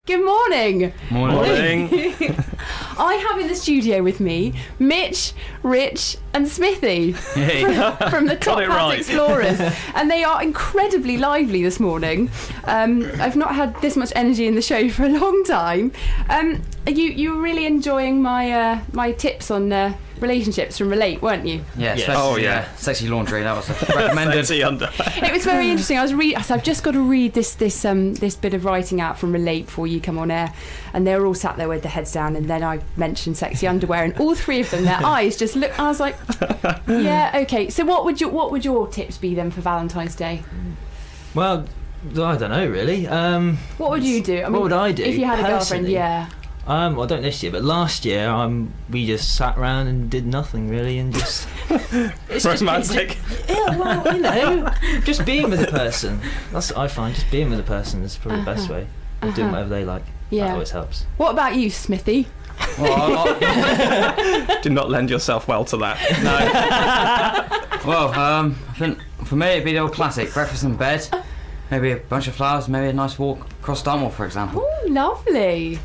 Good morning. Morning. I have in the studio with me Mitch, Rich and Smithy from the Top Hat Explorers, and they are incredibly lively this morning. I've not had this much energy in the show for a long time. You were really enjoying my my tips on relationships from Relate, weren't you? Yeah, yes. Sexy laundry, that was recommended. Sexy under. It was very interesting. So I've just got to read this bit of writing out from Relate before you come on air, and they were all sat there with their heads down, and then I mentioned sexy underwear, and all three of them, their eyes just looked. I was like, yeah, okay. So what would your tips be then for Valentine's Day? Well, I don't know really. What would you do? What would I do if you had a girlfriend? personally? Yeah. Well, I don't this year, but last year we just sat around and did nothing really, and just it's romantic. Yeah, well, you know, just being with the person. That's what I find. Just being with the person is probably the best way. And doing whatever they like. Yeah. That always helps. What about you, Smithy? Well, Do not lend yourself well to that. No. Well, I think for me it'd be the old classic: breakfast in bed, maybe a bunch of flowers, maybe a nice walk across Dunmore, for example. Oh, lovely.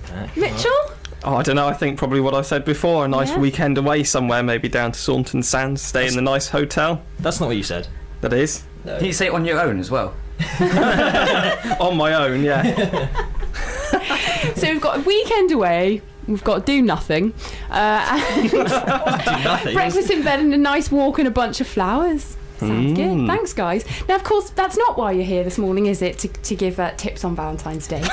Okay. Mitchell? Oh, I don't know. I think probably what I said before: a nice weekend away somewhere, maybe down to Saunton Sands, stay in a nice hotel. That's not what you said. That is No. Can you say it on your own as well? on my own. Yeah. So we've got a weekend away. We've got do nothing. And Do nothing. breakfast in bed and a nice walk and a bunch of flowers. Sounds good. Thanks, guys. Now, of course, that's not why you're here this morning, is it? To give tips on Valentine's Day.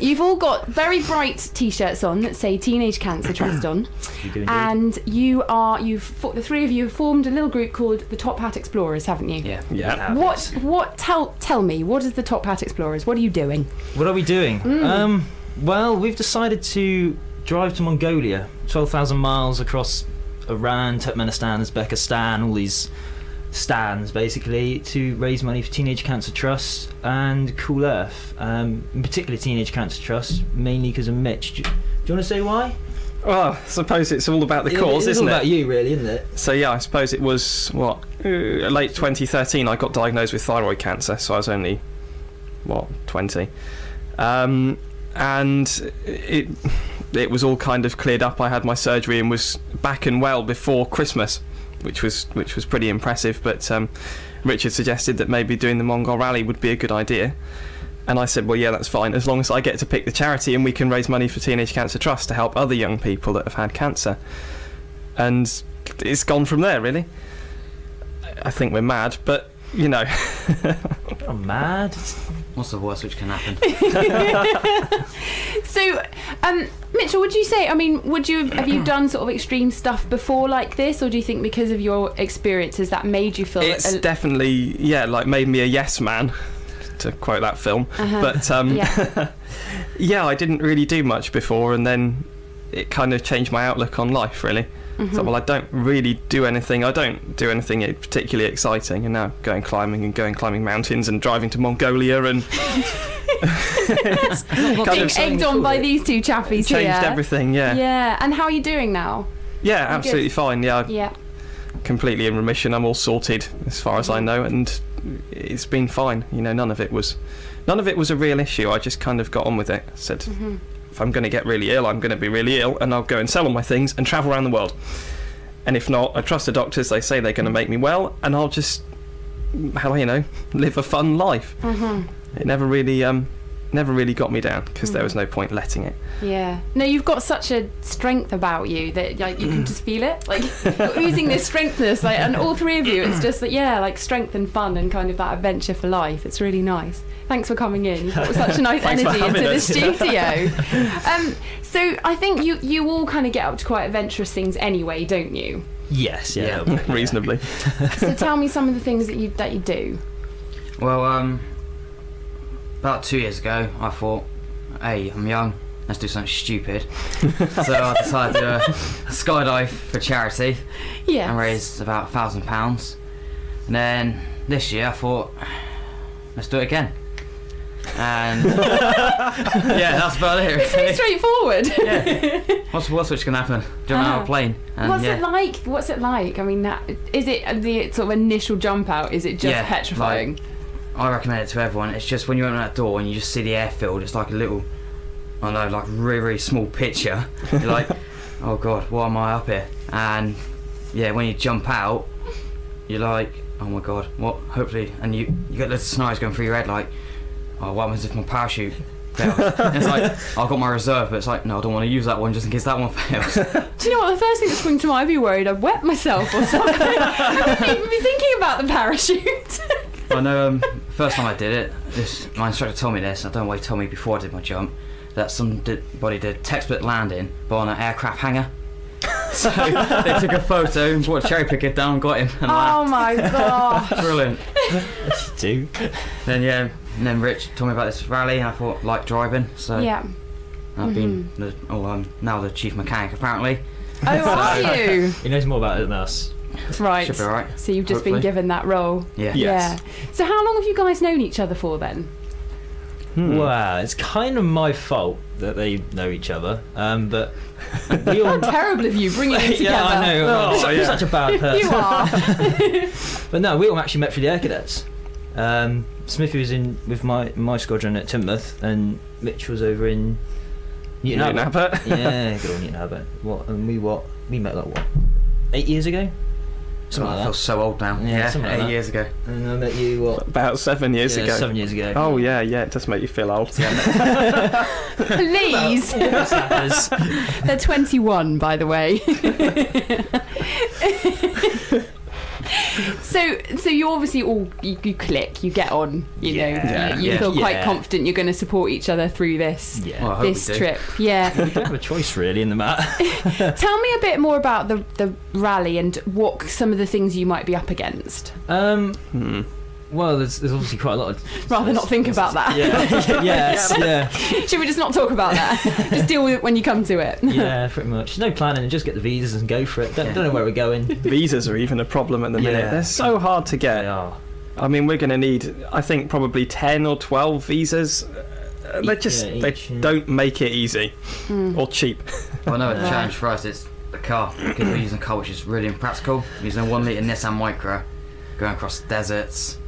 You've all got very bright T-shirts on that say Teenage Cancer Trust on, and the three of you have formed a little group called the Top Hat Explorers, haven't you? Yeah. Yeah. Tell me, what is the Top Hat Explorers? What are you doing? What are we doing? Well, we've decided to drive to Mongolia, 12,000 miles across Iran, Turkmenistan, Uzbekistan, all these stands basically, to raise money for Teenage Cancer Trust and Cool Earth, in particular Teenage Cancer Trust, mainly because of Mitch. Do you want to say why? Well, I suppose it's all about the cause, isn't it? It's all about you, really, isn't it? So yeah, I suppose it was late 2013. I got diagnosed with thyroid cancer, so I was only 20, and it was all kind of cleared up. I had my surgery and was back and well before Christmas, which was pretty impressive. But Richard suggested that maybe doing the Mongol Rally would be a good idea, and I said, well, yeah, that's fine, as long as I get to pick the charity and we can raise money for Teenage Cancer Trust to help other young people that have had cancer. And it's gone from there, really. I think we're mad, but you know. I'm mad. What's the worst which can happen? So, Mitchell, would you say? I mean, have you done sort of extreme stuff before like this, or do you think because of your experiences that made you feel? It's definitely made me a yes man, to quote that film. But yeah, I didn't really do much before, and then it kind of changed my outlook on life, really. So, well, I don't really do anything. I don't do anything particularly exciting, and now going climbing mountains and driving to Mongolia and being egged on by these two chappies here. Changed everything, yeah. Yeah, and how are you doing now? Yeah, absolutely fine. Yeah, yeah, completely in remission. I'm all sorted as far as I know, and it's been fine. You know, none of it was a real issue. I just kind of got on with it. Said, if I'm going to get really ill, I'm going to be really ill, and I'll go and sell all my things and travel around the world. And if not, I trust the doctors. They say they're going to make me well, and I'll just, live a fun life. It never really got me down, because there was no point letting it. Yeah. No, you've got such a strength about you that you can just feel it. Like, you're oozing this strengthness, and all three of you, it's just that, strength and fun and kind of that adventure for life. It's really nice. Thanks for coming in. You've got such a nice energy into the studio. So I think you all kind of get up to quite adventurous things anyway, don't you? Yes, yeah. Reasonably. So tell me some of the things that you do. Well, about 2 years ago, I thought, hey, I'm young, let's do something stupid. So I decided to do a skydive for charity and raised about £1,000. And then this year I thought, let's do it again. And yeah, that's about it. It's really straightforward. Yeah. What's which can happen? Jump out of a plane. And What's it like? I mean, is it the sort of initial jump out? Is it just petrifying? I recommend it to everyone. It's just when you open that door and you just see the airfield, it's like a little I know, like really, really small picture. You're like, oh god, why am I up here? And yeah, when you jump out, you're like, oh my god, what? Hopefully, and you get the scenarios going through your head like, oh, what happens if my parachute fails? And it's like, I've got my reserve, but it's like, no, I don't want to use that one just in case that one fails. Do you know what? The first thing that sprung to mind, I'd be worried I'd wet myself or something. I wouldn't even be thinking about the parachute. I know. First time I did it, my instructor told me this. I don't know why he told me before I did my jump. That somebody did textbook landing, but on an aircraft hangar. So they took a photo and brought a cherry picker down, got him, and oh my god! Brilliant. Too. And then Rich told me about this rally, and I thought, like driving, so Yeah. I've been now the chief mechanic apparently. Oh, are you? He knows more about it than us. Right. Should be alright. So you've just Hopefully. been given that role. Yeah. Yeah. So how long have you guys known each other for then? Wow, it's kind of my fault that they know each other, but we all. How terrible of you bringing it together. Yeah, I know. Oh, I'm yeah. such a bad person. You are. But no, we all actually met through the Air Cadets. Smithy was in with my squadron at Teignmouth, and Mitch was over in Newton Abbot. Yeah, good old Newton Abbot. We met like what, 8 years ago? Something I like feel that. so old now. Yeah, something like 8 that. years ago. And I met you what? About 7 years ago. 7 years ago. Oh yeah, it does make you feel old. Please. They're 21, by the way. So you obviously all you click, you get on, you know, you feel quite confident you're going to support each other through this Well, I hope this we do. trip. Yeah. We don't have a choice really in the matter. Tell me a bit more about the rally and what some of the things you might be up against. Well, there's obviously quite a lot of. Rather not think about that. Yeah. Yes. Yeah. Should we just not talk about that? Just deal with it when you come to it. Yeah, pretty much. No planning, just get the visas and go for it. Don't know where we're going. Visas are even a problem at the minute. Yeah. They're so hard to get. They are. I mean, we're going to need, I think, probably 10 or 12 visas. They don't make it easy or cheap. Well, no, the challenge for us is the car, because we're using a car which is really impractical. We're using a 1 litre Nissan Micra, going across deserts,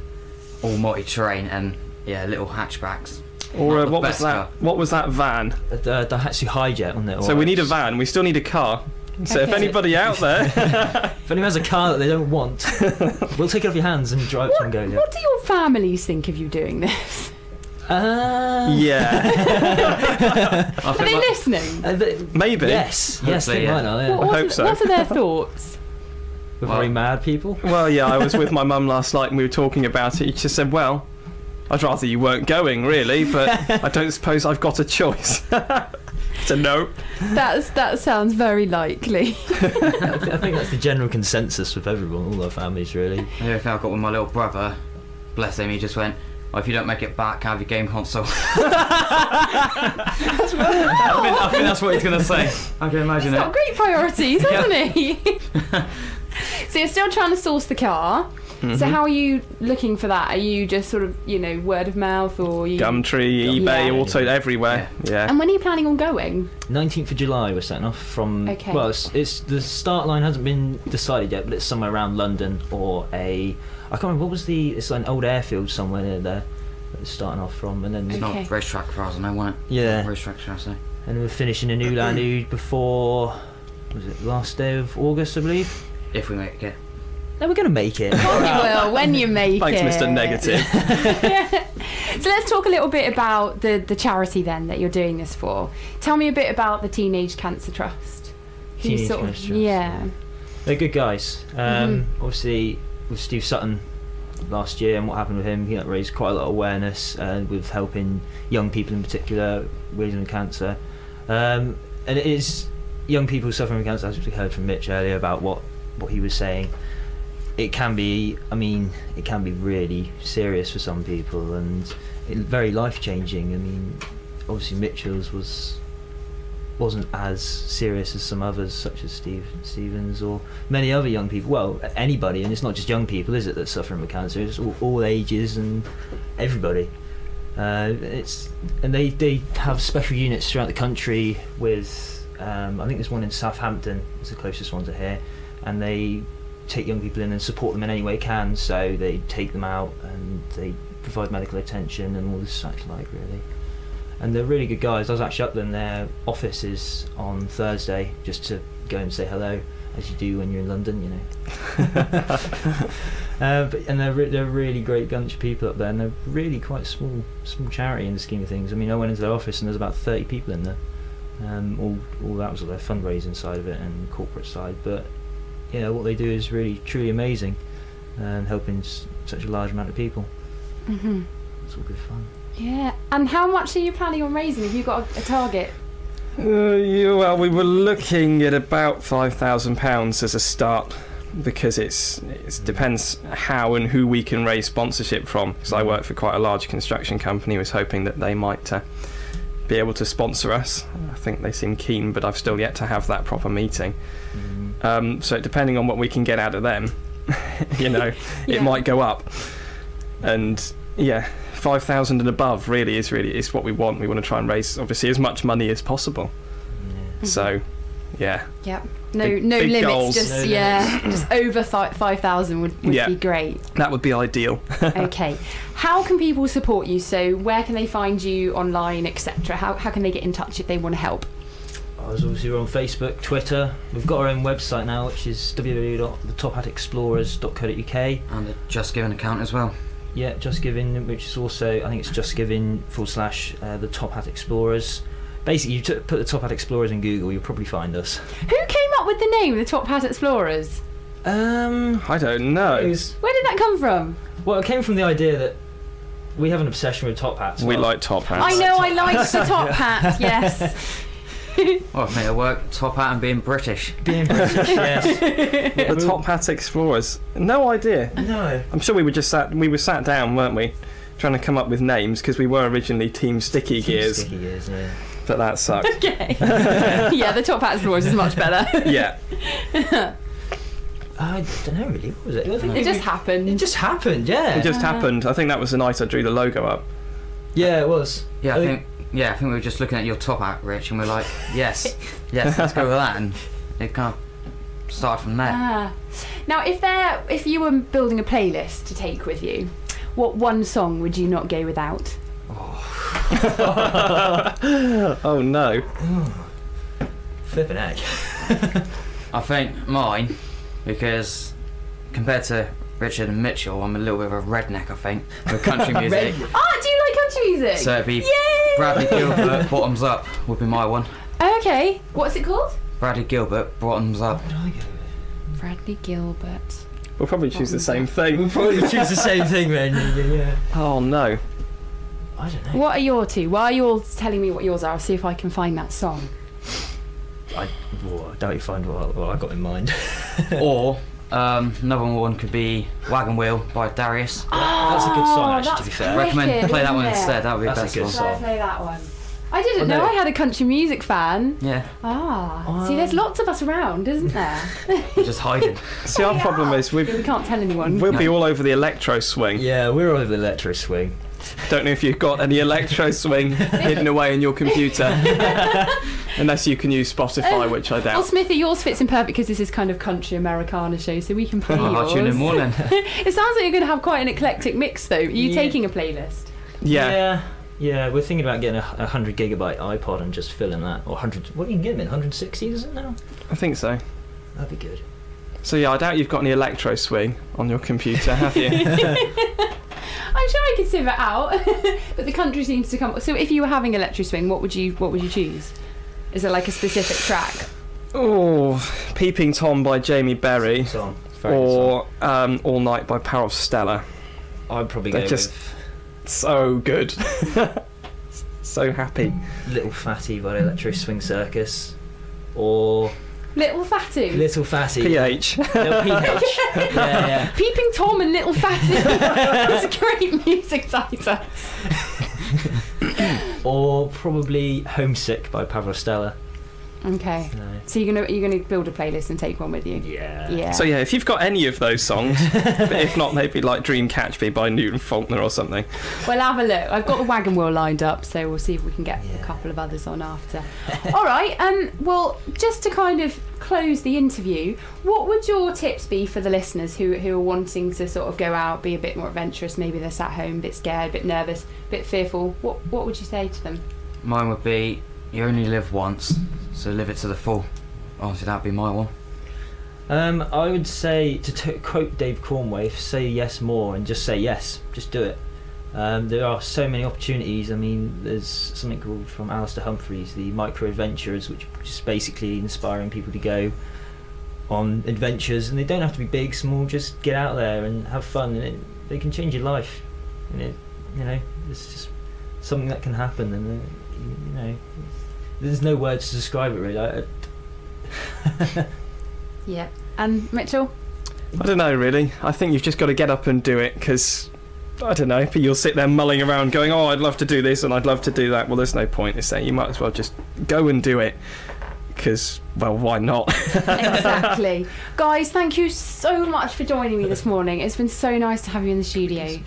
all multi-terrain, and little hatchbacks. Or Not the what was best that? car. What was that van? The Daihatsu Hijet, wasn't it? So we need a van. We still need a car. So if Okay. anybody out there, If anyone has a car that they don't want, we'll take it off your hands and drive to Mongolia. What do your families think of you doing this? yeah, Are they listening? maybe. Yes, Hopefully, they yeah. might are. Yeah. What, I hope so. what are their thoughts? We're Well- very mad people. Well, yeah, I was with my mum last night and we were talking about it. She just said, "Well, I'd rather you weren't going, really, but I don't suppose I've got a choice." So no. That sounds very likely. I think that's the general consensus with everyone, all our families, really. The only thing I've got with my little brother, bless him, he just went, "Oh, if you don't make it back, have your game console." I think that's what he's going to say. I can imagine He's got it. great priorities, hasn't he? So you're still trying to source the car. So how are you looking for that? Are you just sort of, word of mouth, or you? Gumtree, eBay, Yeah. Auto, everywhere. Yeah. And when are you planning on going? 19th of July we're setting off from. Okay. Well, it's the start line hasn't been decided yet, but it's somewhere around London or I can't remember what was it's like an old airfield somewhere near there that it's starting off from, and then It's Okay. not racetrack for us, I know, wasn't it? Yeah. Racetrack, should I say? and we're finishing in Ulan before was it last day of August, I believe. If we make it. No, we're gonna make it. You will when you make Thanks, it. Mr. Negative. So let's talk a little bit about the charity then that you're doing this for. Tell me a bit about the Teenage Cancer Trust. Can you Teenage sort of- Cancer Trust, yeah. They're good guys. Obviously, with Steve Sutton last year and what happened with him, he raised quite a lot of awareness with helping young people in particular with cancer. And it is young people suffering from cancer, as we heard from Mitch earlier about what he was saying. It can be really serious for some people and very life changing. I mean, obviously Mitchell's wasn't as serious as some others, such as Stevens or many other young people. Well, anybody, and it's not just young people, is it, that's suffering with cancer? It's all ages and everybody. And they have special units throughout the country. With I think there's one in Southampton. It's the closest one to here, and they take young people in and support them in any way they can. So they take them out and they provide medical attention and all this such like, really. and they're really good guys. I was actually up in their offices on Thursday just to go and say hello, as you do when you're in London, you know. And they're a really great bunch of people up there, and they're really quite small charity in the scheme of things. I mean, I went into their office and there's about 30 people in there. All that was their fundraising side of it and corporate side, but yeah, what they do is really truly amazing, and helping such a large amount of people. Mm-hmm. It's all good fun. Yeah. And how much are you planning on raising? Have you got a target? Well, we were looking at about £5,000 as a start, because it depends how and who we can raise sponsorship from. Because I work for quite a large construction company, was hoping that they might be able to sponsor us. I think they seem keen, but I've still yet to have that proper meeting. So depending on what we can get out of them, you know, it might go up. And yeah, 5,000 and above really is what we want. We want to try and raise obviously as much money as possible. So yeah. Yep. No big limits. Goals. Just just over 5,000 would be great. That would be ideal. Okay. How can people support you? So where can they find you online, etc.? How can they get in touch if they want to help? Obviously we're on Facebook, Twitter. We've got our own website now, which is www.thetophatexplorers.co.uk, and a Just Giving account as well. Yeah, Just Giving, which is also, I think it's Just Giving / the Top Hat Explorers. Basically, you put the Top Hat Explorers in Google, you'll probably find us. Who came up with the name, the Top Hat Explorers? I don't know. Where did that come from? Well, it came from the idea that we have an obsession with top hats. We like top hats. I know, I like the top hat, yes. Well, I've made it work. Top hat and being British. Being British, yes. The Top Hat Explorers. No idea. No. I'm sure we were sat down, weren't we, trying to come up with names, because we were originally Team Sticky Gears. Sticky Gears, yeah. But that sucked. Okay. Yeah, the Top Hat Explorers is much better. Yeah. I don't know really. What was it? It just happened. It just happened, yeah. It just happened. I think that was the night I drew the logo up. Yeah, it was. Yeah, I think we were just looking at your top hat, Rich, and we're like, yes, let's go with that, and it kind of started from there. Now, if you were building a playlist to take with you, what one song would you not go without? Oh no. Flippin' heck. I think mine, because compared to Richard and Mitchell, I'm a little bit of a redneck, I think, with country music. Do you like country music? So it'd be Yay! Bradley Gilbert, Bottoms Up would be my one. Okay, what's it called? Bradley Gilbert, Bottoms Up. What did I go with? Bradley Gilbert. We'll probably choose the same thing. We'll probably choose the same thing, man. Yeah. Oh no. I don't know. What are your two? Why are you all telling me what yours are? I'll see if I can find that song. I doubt you find what I got in mind. Or another one could be Wagon Wheel by Darius. That's a good song, actually, to be fair. Recommend play that one isn't it? instead. That would be That's the a best good one. Shall I song. play that one? I didn't Oh, know no. I had a country music fan. Yeah, See, there's lots of us around, isn't there? we're just hiding. See, our problem is we can't tell anyone. we'll be all over the electro swing. Yeah, we're all over the electro swing. Don't know if you've got any electro swing hidden away in your computer. Unless you can use Spotify, which I doubt. Well, Smithy, yours fits in perfect because this is kind of country Americana show, so we can play yours. I'll tune in more then. It sounds like you're going to have quite an eclectic mix, though. Are you taking a playlist? Yeah. Yeah, we're thinking about getting a 100 gigabyte iPod and just filling that. Or 100, what do you can get them in? 160, is it now? I think so. That'd be good. So yeah, I doubt you've got any electro swing on your computer, have you? I'm sure I could sieve it out, but the country seems to come. So if you were having electro swing, what would you choose? Is there like a specific track? Oh, Peeping Tom by Jamie Berry, Good song. Very good or All Night by Power of Stella. I'd probably They're go just with so good. So happy. Little Fatty by Electro Swing Circus, or Little Fatty. Little Fatty. PH. Little PH. Yeah. Peeping Tom and Little Fatty. It's a great music title. Or probably Homesick by Pavlostella. Okay. No. So you're gonna build a playlist and take one with you. Yeah. Yeah. So yeah, if you've got any of those songs, but if not, maybe like Dream Catch Me by Newton Faulkner or something. Well, have a look. I've got the Wagon Wheel lined up, so we'll see if we can get a couple of others on after. All right. Well, just to kind of close the interview, what would your tips be for the listeners who are wanting to sort of go out, be a bit more adventurous? Maybe they're sat home, a bit scared, a bit nervous, a bit fearful. What would you say to them? Mine would be, you only live once, so live it to the full. Obviously that'd be my one. I would say, to quote Dave Cornway, say yes more and just say yes, just do it. There are so many opportunities. I mean, there's something called from Alistair Humphreys, the micro adventures, which is basically inspiring people to go on adventures, and they don't have to be big, small. Just get out there and have fun, and they can change your life. And it's just something that can happen, and there's no words to describe it really. Yeah. And Mitchell? I don't know really. I think you've just got to get up and do it, because I don't know, but you'll sit there mulling around going, oh, I'd love to do this and I'd love to do that. Well, there's no point in saying. You might as well just go and do it, because, well, why not? Exactly. Guys, thank you so much for joining me this morning. It's been so nice to have you in the studio.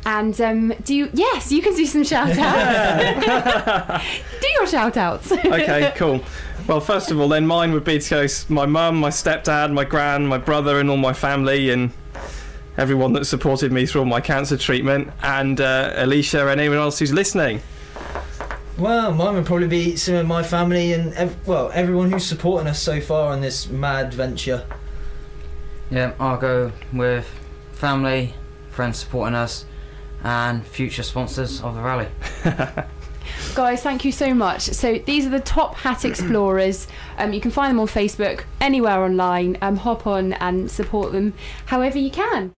And yes, you can do some shout outs. Do your shout outs. Okay, cool. Well, first of all, then mine would be to go my mum, my stepdad, my gran, my brother, and all my family, and everyone that supported me through all my cancer treatment, and Alicia and anyone else who's listening. Well, mine would probably be some of my family and everyone who's supporting us so far on this mad venture. Yeah, I'll go with family, friends supporting us, and future sponsors of the rally. Guys, thank you so much. So these are the Top Hat Explorers. You can find them on Facebook, anywhere online. Hop on and support them however you can.